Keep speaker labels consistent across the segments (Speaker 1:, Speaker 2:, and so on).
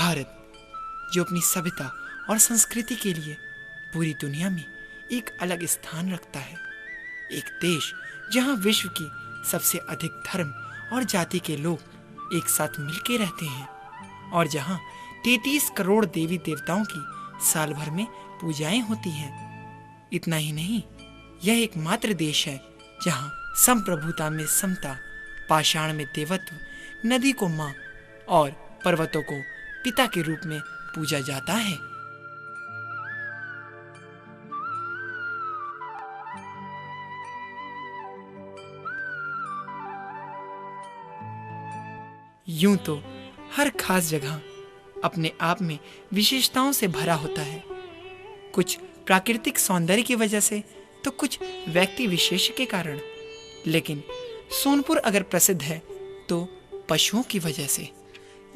Speaker 1: भारत, जो अपनी सभ्यता और संस्कृति के लिए पूरी दुनिया में एक अलग स्थान रखता है। एक देश जहां विश्व की सबसे अधिक धर्म और जाति के लोग एक साथ मिलके रहते हैं और जहां 33 करोड़ देवी देवताओं की साल भर में पूजाएं होती हैं। इतना ही नहीं, यह एकमात्र देश है जहां संप्रभुता में समता, पाषाण में देवत्व, नदी को मां और पर्वतों को पिता के रूप में पूजा जाता है। यूं तो हर खास जगह अपने आप में विशेषताओं से भरा होता है, कुछ प्राकृतिक सौंदर्य की वजह से तो कुछ व्यक्ति विशेष के कारण। लेकिन सोनपुर अगर प्रसिद्ध है तो पशुओं की वजह से,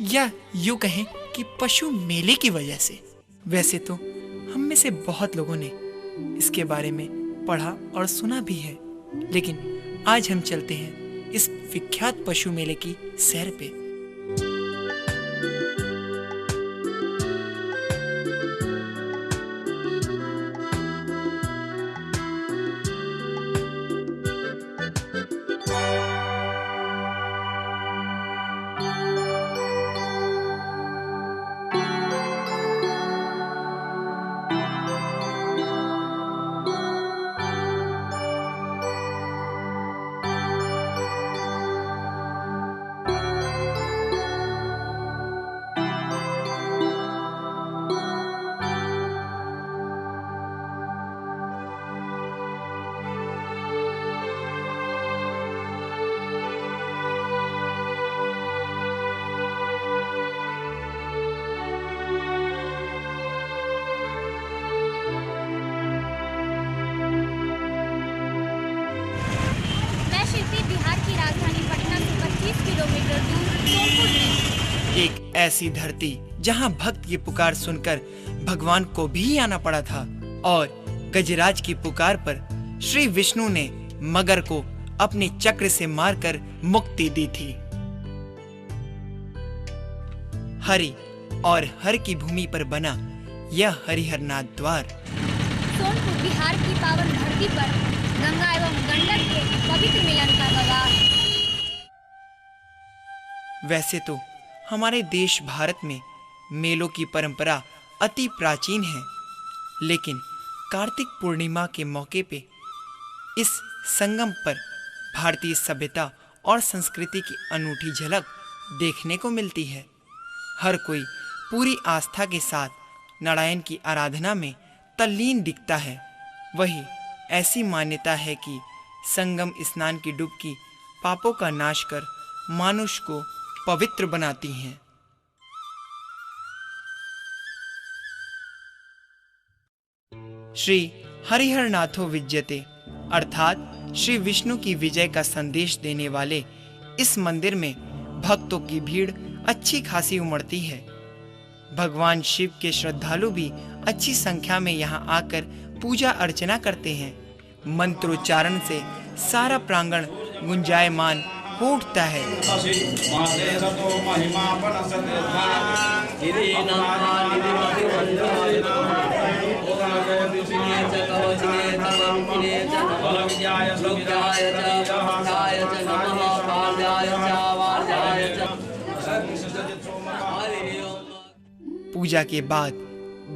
Speaker 1: या यूं कहें कि पशु मेले की वजह से। वैसे तो हम में से बहुत लोगों ने इसके बारे में पढ़ा और सुना भी है, लेकिन आज हम चलते हैं इस विख्यात पशु मेले की सैर पे।
Speaker 2: किलोमीटर दूर सोनपुर में।
Speaker 1: एक ऐसी धरती जहां भक्त की पुकार सुनकर भगवान को भी आना पड़ा था और गजराज की पुकार पर श्री विष्णु ने मगर को अपने चक्र से मारकर मुक्ति दी थी। हरि और हर की भूमि पर बना यह हरिहरनाथ द्वार
Speaker 2: सोनपुर बिहार की पावन धरती पर गंगा एवं गंडक के पवित्र मिलन का गवाह।
Speaker 1: वैसे तो हमारे देश भारत में मेलों की परंपरा अति प्राचीन है, लेकिन कार्तिक पूर्णिमा के मौके पे इस संगम पर भारतीय सभ्यता और संस्कृति की अनूठी झलक देखने को मिलती है। हर कोई पूरी आस्था के साथ नारायण की आराधना में तल्लीन दिखता है। वही ऐसी मान्यता है कि संगम स्नान की डुबकी पापों का नाश कर मानुष को पवित्र बनाती हैं। श्री हरिहरनाथो विजयते अर्थात श्री विष्णु की विजय का संदेश देने वाले इस मंदिर में भक्तों की भीड़ अच्छी खासी उमड़ती है। भगवान शिव के श्रद्धालु भी अच्छी संख्या में यहाँ आकर पूजा अर्चना करते हैं। मंत्रोच्चारण से सारा प्रांगण गुंजायमान हो उठता है। पूजा के बाद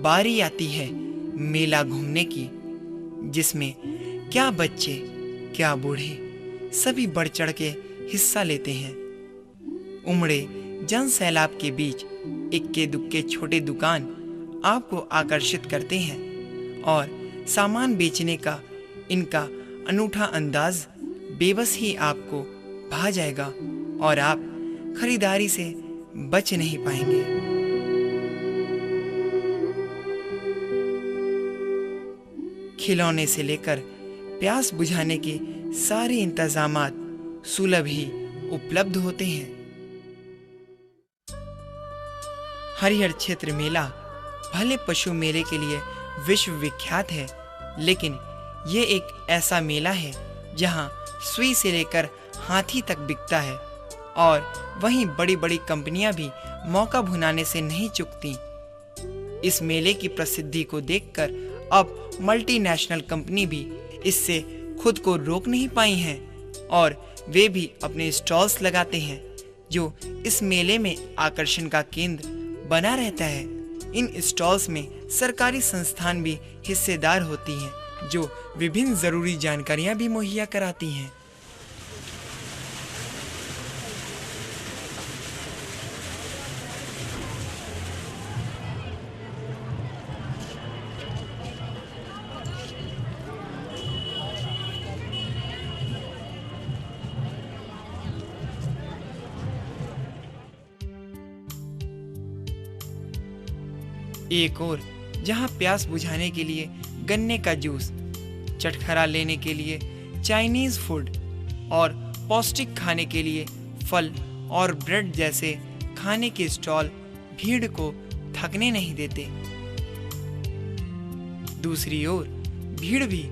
Speaker 1: बारी आती है मेला घूमने की, जिसमें क्या बच्चे क्या बूढ़े सभी बढ़ चढ़ के हिस्सा लेते हैं। उमड़े जन सैलाब के बीच इक्के दुक्के छोटे दुकान आपको आकर्षित करते हैं और सामान बेचने का इनका अनूठा अंदाज बेबस ही आपको भा जाएगा और आप खरीदारी से बच नहीं पाएंगे। खिलौने से लेकर प्यास बुझाने के सारे इंतजामात सुलभ ही उपलब्ध होते हैं। हरिहर क्षेत्र मेला भले पशु मेले के लिए विश्व विख्यात है, लेकिन ये एक ऐसा मेला है जहां सुई से लेकर हाथी तक बिकता है और वहीं बड़ी-बड़ी कंपनियां भी मौका भुनाने से नहीं चूकती। इस मेले की प्रसिद्धि को देखकर अब मल्टीनेशनल कंपनी भी इससे खुद को रोक नहीं पाई हैं और वे भी अपने स्टॉल्स लगाते हैं, जो इस मेले में आकर्षण का केंद्र बना रहता है। इन स्टॉल्स में सरकारी संस्थान भी हिस्सेदार होती हैं, जो विभिन्न जरूरी जानकारियां भी मुहैया कराती हैं। एक और जहां प्यास बुझाने के लिए गन्ने का जूस, चटखरा लेने के लिए चाइनीज फूड और पौष्टिक खाने के लिए फल और ब्रेड जैसे खाने के स्टॉल भीड़ को थकने नहीं देते। दूसरी ओर भीड़ भी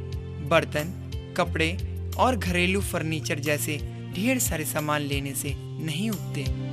Speaker 1: बर्तन, कपड़े और घरेलू फर्नीचर जैसे ढेर सारे सामान लेने से नहीं उबते।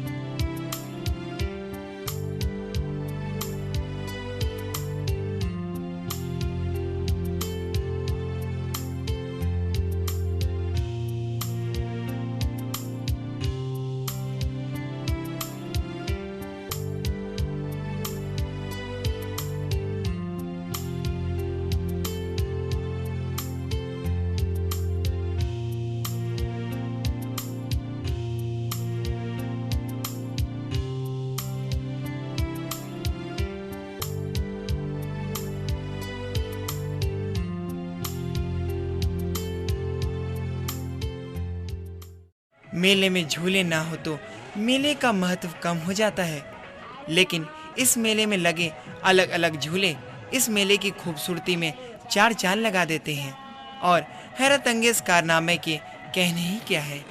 Speaker 1: मेले में झूले ना हो तो मेले का महत्व कम हो जाता है, लेकिन इस मेले में लगे अलग अलग झूले इस मेले की खूबसूरती में चार चांद लगा देते हैं और हैरत अंगेज कारनामे के कहने ही क्या है।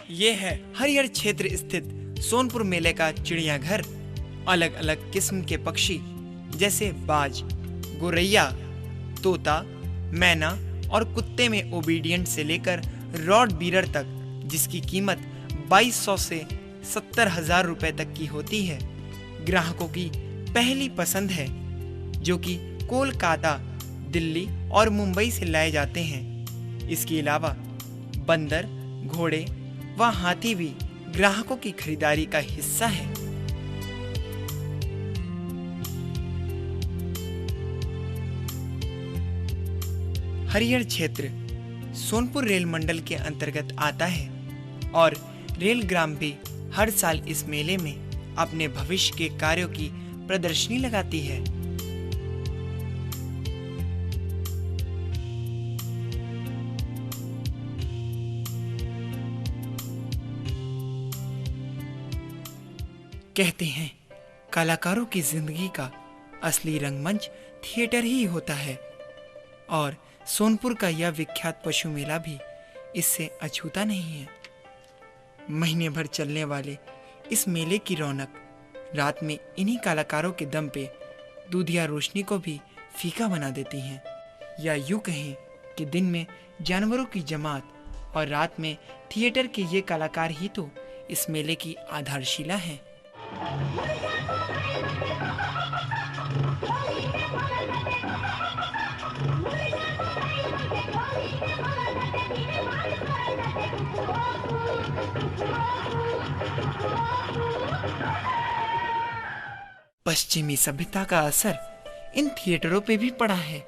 Speaker 1: ये है हरिहर क्षेत्र स्थित सोनपुर मेले का चिड़ियाघर। अलग अलग किस्म के पक्षी जैसे बाज, गोरैया, तोता, मैना और कुत्ते में ओबीडियंट से लेकर रॉड बीरर तक, जिसकी कीमत 2200 से 70,000 रुपए तक की होती है, ग्राहकों की पहली पसंद है, जो कि कोलकाता, दिल्ली और मुंबई से लाए जाते हैं। इसके अलावा बंदर, घोड़े व हाथी भी ग्राहकों की खरीदारी का हिस्सा है। हरिहर क्षेत्र सोनपुर रेल मंडल के अंतर्गत आता है और रेल ग्राम भी हर साल इस मेले में अपने भविष्य के कार्यों की प्रदर्शनी लगाती है। कहते हैं कलाकारों की जिंदगी का असली रंगमंच थिएटर ही होता है और सोनपुर का यह विख्यात पशु मेला भी इससे अछूता नहीं है। महीने भर चलने वाले इस मेले की रौनक रात में इन्हीं कलाकारों के दम पे दूधिया रोशनी को भी फीका बना देती हैं, या यूं कहें कि दिन में जानवरों की जमात और रात में थिएटर के ये कलाकार ही तो इस मेले की आधारशिला हैं। पश्चिमी सभ्यता का असर इन थिएटरों पे भी पड़ा है।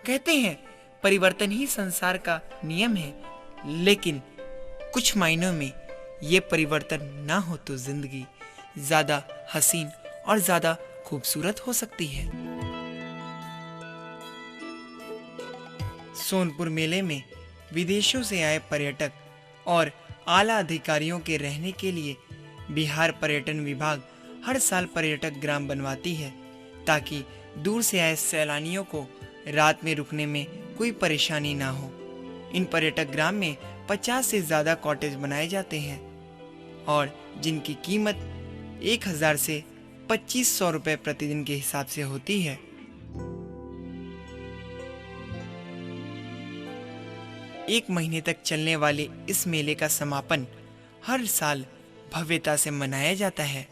Speaker 1: कहते हैं परिवर्तन ही संसार का नियम है, लेकिन कुछ मायनों में ये परिवर्तन ना हो तो जिंदगी ज्यादा हसीन और ज्यादा खूबसूरत हो सकती है। सोनपुर मेले में विदेशों से आए पर्यटक और आला अधिकारियों के रहने के लिए बिहार पर्यटन विभाग हर साल पर्यटक ग्राम बनवाती है, ताकि दूर से आए सैलानियों को रात में रुकने में कोई परेशानी ना हो। इन पर्यटक ग्राम में 50 से ज्यादा कॉटेज बनाए जाते हैं और जिनकी कीमत 1000 से 2500 रुपए प्रतिदिन के हिसाब से होती है। एक महीने तक चलने वाले इस मेले का समापन हर साल भव्यता से मनाया जाता है।